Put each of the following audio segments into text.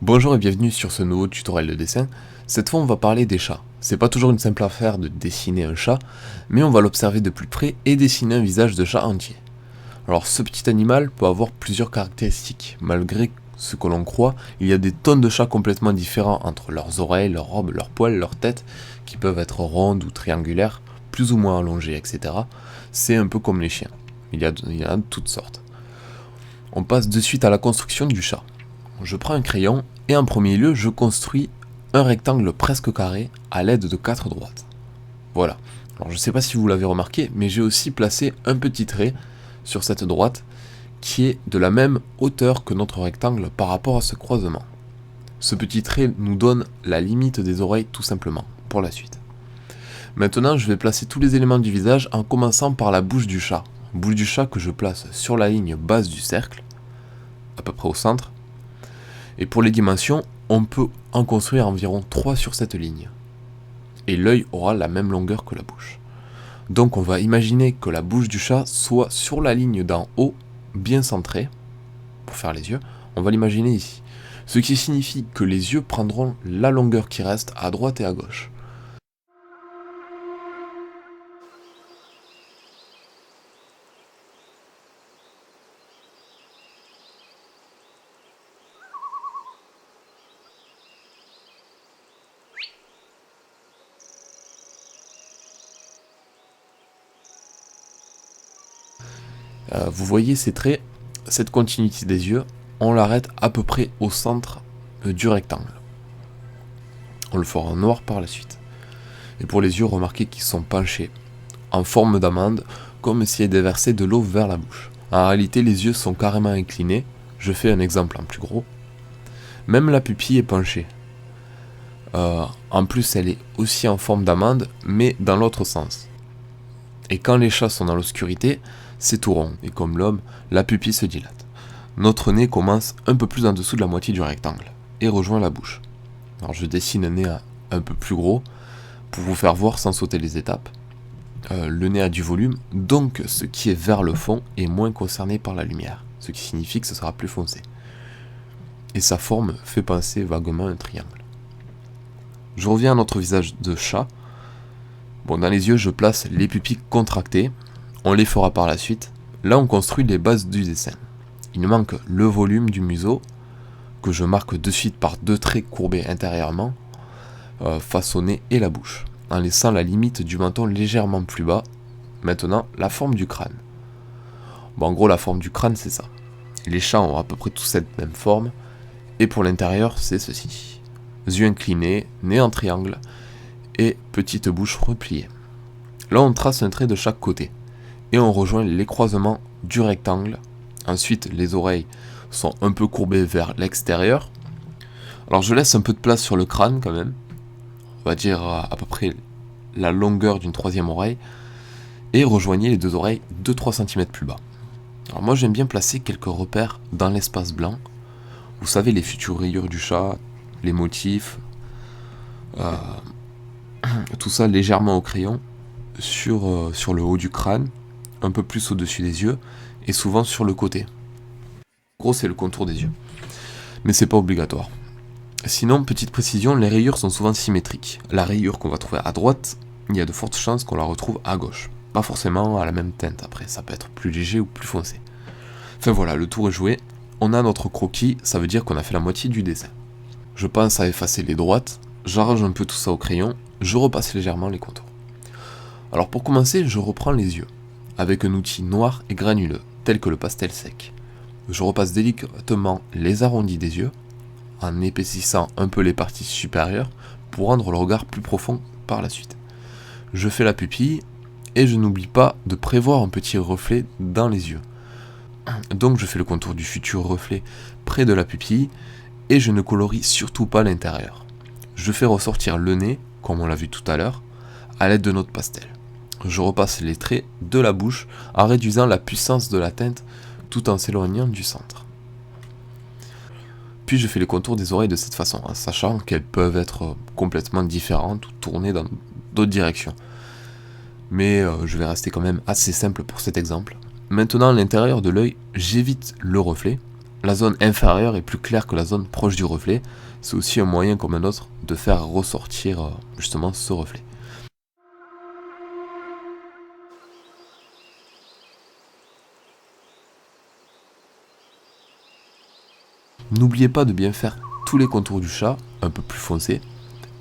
Bonjour et bienvenue sur ce nouveau tutoriel de dessin. Cette fois on va parler des chats. C'est pas toujours une simple affaire de dessiner un chat, mais on va l'observer de plus près et dessiner un visage de chat entier. Alors ce petit animal peut avoir plusieurs caractéristiques. Malgré ce que l'on croit, il y a des tonnes de chats complètement différents entre leurs oreilles, leurs robes, leurs poils, leurs têtes, qui peuvent être rondes ou triangulaires, plus ou moins allongées, etc. C'est un peu comme les chiens. Il y en a de toutes sortes. On passe de suite à la construction du chat. Je prends un crayon et en premier lieu je construis un rectangle presque carré à l'aide de 4 droites. Voilà. Alors je sais pas si vous l'avez remarqué, mais j'ai aussi placé un petit trait sur cette droite qui est de la même hauteur que notre rectangle par rapport à ce croisement. Ce petit trait nous donne la limite des oreilles tout simplement, pour la suite. Maintenant je vais placer tous les éléments du visage en commençant par la bouche du chat. Bouche du chat que je place sur la ligne basse du cercle, à peu près au centre. Et pour les dimensions, on peut en construire environ 3 sur cette ligne. Et l'œil aura la même longueur que la bouche. Donc on va imaginer que la bouche du chat soit sur la ligne d'en haut, bien centrée, pour faire les yeux, on va l'imaginer ici. Ce qui signifie que les yeux prendront la longueur qui reste à droite et à gauche. Vous voyez ces traits, cette continuité des yeux, on l'arrête à peu près au centre du rectangle. On le fera en noir par la suite. Et pour les yeux, remarquez qu'ils sont penchés, en forme d'amande, comme s'il déversait de l'eau vers la bouche. En réalité, les yeux sont carrément inclinés. Je fais un exemple en plus gros. Même la pupille est penchée. En plus, elle est aussi en forme d'amande, mais dans l'autre sens. Et quand les chats sont dans l'obscurité, c'est tout rond, et comme l'homme, la pupille se dilate. Notre nez commence un peu plus en dessous de la moitié du rectangle, et rejoint la bouche. Alors je dessine un nez un peu plus gros, pour vous faire voir sans sauter les étapes. Le nez a du volume, donc ce qui est vers le fond est moins concerné par la lumière, ce qui signifie que ce sera plus foncé. Et sa forme fait penser vaguement à un triangle. Je reviens à notre visage de chat. Bon, dans les yeux, je place les pupilles contractées. On les fera par la suite. Là, on construit les bases du dessin. Il nous manque le volume du museau, que je marque de suite par 2 traits courbés intérieurement, face au nez et la bouche, en laissant la limite du menton légèrement plus bas. Maintenant, la forme du crâne. Bon, en gros, la forme du crâne, c'est ça. Les chats ont à peu près tous cette même forme, et pour l'intérieur, c'est ceci. Yeux inclinés, nez en triangle, et petite bouche repliée. Là, on trace un trait de chaque côté, et on rejoint les croisements du rectangle. Ensuite, les oreilles sont un peu courbées vers l'extérieur. Alors, je laisse un peu de place sur le crâne quand même. On va dire à peu près la longueur d'une 3e oreille, et rejoignez les 2 oreilles 2-3 cm plus bas. Alors moi j'aime bien placer quelques repères dans l'espace blanc. Vous savez, les futures rayures du chat, les motifs, tout ça légèrement au crayon, sur le haut du crâne, un peu plus au-dessus des yeux, et souvent sur le côté. En gros, c'est le contour des yeux. Mais c'est pas obligatoire. Sinon, petite précision, les rayures sont souvent symétriques. La rayure qu'on va trouver à droite, il y a de fortes chances qu'on la retrouve à gauche. Pas forcément à la même teinte après, ça peut être plus léger ou plus foncé. Enfin voilà, le tour est joué. On a notre croquis, ça veut dire qu'on a fait la moitié du dessin. Je pense à effacer les droites, j'arrange un peu tout ça au crayon, je repasse légèrement les contours. Alors pour commencer, je reprends les yeux, avec un outil noir et granuleux, tel que le pastel sec. Je repasse délicatement les arrondis des yeux, en épaississant un peu les parties supérieures, pour rendre le regard plus profond par la suite. Je fais la pupille, et je n'oublie pas de prévoir un petit reflet dans les yeux. Donc je fais le contour du futur reflet près de la pupille, et je ne colorie surtout pas l'intérieur. Je fais ressortir le nez, comme on l'a vu tout à l'heure, à l'aide de notre pastel. Je repasse les traits de la bouche en réduisant la puissance de la teinte tout en s'éloignant du centre. Puis je fais les contours des oreilles de cette façon, en sachant qu'elles peuvent être complètement différentes ou tournées dans d'autres directions. Mais je vais rester quand même assez simple pour cet exemple. Maintenant, à l'intérieur de l'œil, j'évite le reflet la zone inférieure est plus claire que la zone proche du reflet. C'est aussi un moyen comme un autre de faire ressortir justement ce reflet. N'oubliez pas de bien faire tous les contours du chat, un peu plus foncés,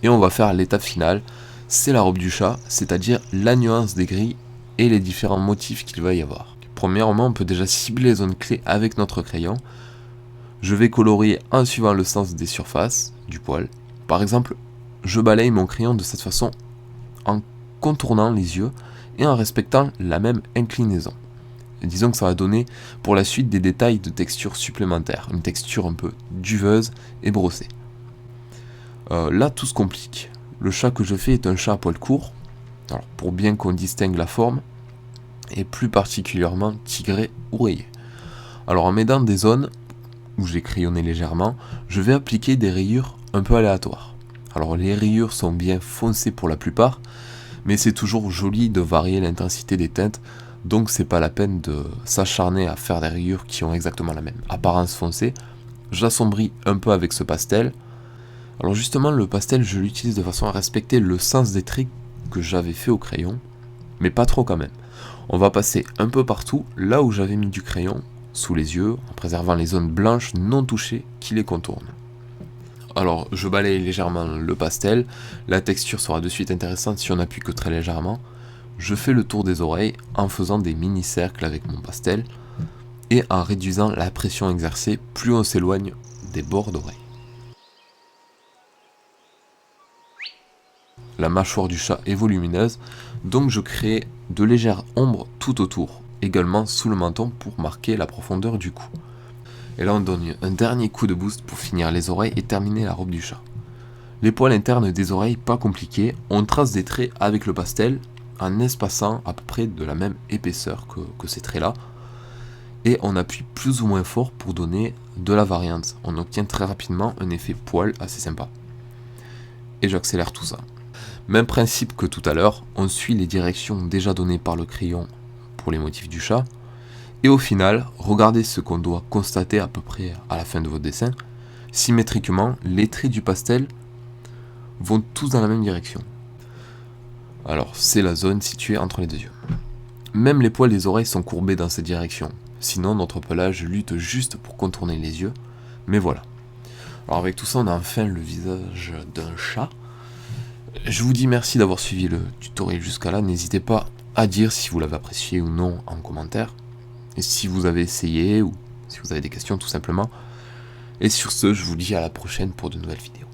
et on va faire l'étape finale, c'est la robe du chat, c'est-à-dire la nuance des gris et les différents motifs qu'il va y avoir. Premièrement, on peut déjà cibler les zones clés avec notre crayon. Je vais colorier en suivant le sens des surfaces du poil. Par exemple, je balaye mon crayon de cette façon en contournant les yeux et en respectant la même inclinaison. Et disons que ça va donner pour la suite des détails de texture supplémentaires, une texture un peu duveuse et brossée. Là, tout se complique. Le chat que je fais est un chat à poil court, alors pour bien qu'on distingue la forme, et plus particulièrement tigré ou rayé. Alors en m'aidant des zones où j'ai crayonné légèrement, je vais appliquer des rayures un peu aléatoires. Alors les rayures sont bien foncées pour la plupart, mais c'est toujours joli de varier l'intensité des teintes, donc c'est pas la peine de s'acharner à faire des rayures qui ont exactement la même apparence foncée. J'assombris un peu avec ce pastel. Alors justement, le pastel, je l'utilise de façon à respecter le sens des traits que j'avais fait au crayon, mais pas trop quand même. On va passer un peu partout, là où j'avais mis du crayon, sous les yeux, en préservant les zones blanches non touchées qui les contournent. Alors, je balaye légèrement le pastel, la texture sera de suite intéressante si on appuie que très légèrement. Je fais le tour des oreilles en faisant des mini-cercles avec mon pastel, et en réduisant la pression exercée plus on s'éloigne des bords d'oreilles. La mâchoire du chat est volumineuse, donc je crée de légères ombres tout autour, également sous le menton pour marquer la profondeur du cou. Et là on donne un dernier coup de boost pour finir les oreilles et terminer la robe du chat. Les poils internes des oreilles, pas compliqués, on trace des traits avec le pastel en espaçant à peu près de la même épaisseur que ces traits là, et on appuie plus ou moins fort pour donner de la variance. On obtient très rapidement un effet poil assez sympa. Et j'accélère tout ça. Même principe que tout à l'heure, on suit les directions déjà données par le crayon pour les motifs du chat, et au final, regardez ce qu'on doit constater à peu près à la fin de votre dessin. Symétriquement, les traits du pastel vont tous dans la même direction. Alors, c'est la zone située entre les deux yeux. Même les poils des oreilles sont courbés dans cette direction, sinon notre pelage lutte juste pour contourner les yeux, mais voilà. Alors avec tout ça, on a enfin le visage d'un chat. Je vous dis merci d'avoir suivi le tutoriel jusqu'à là, n'hésitez pas à dire si vous l'avez apprécié ou non en commentaire, et si vous avez essayé ou si vous avez des questions tout simplement. Et sur ce, je vous dis à la prochaine pour de nouvelles vidéos.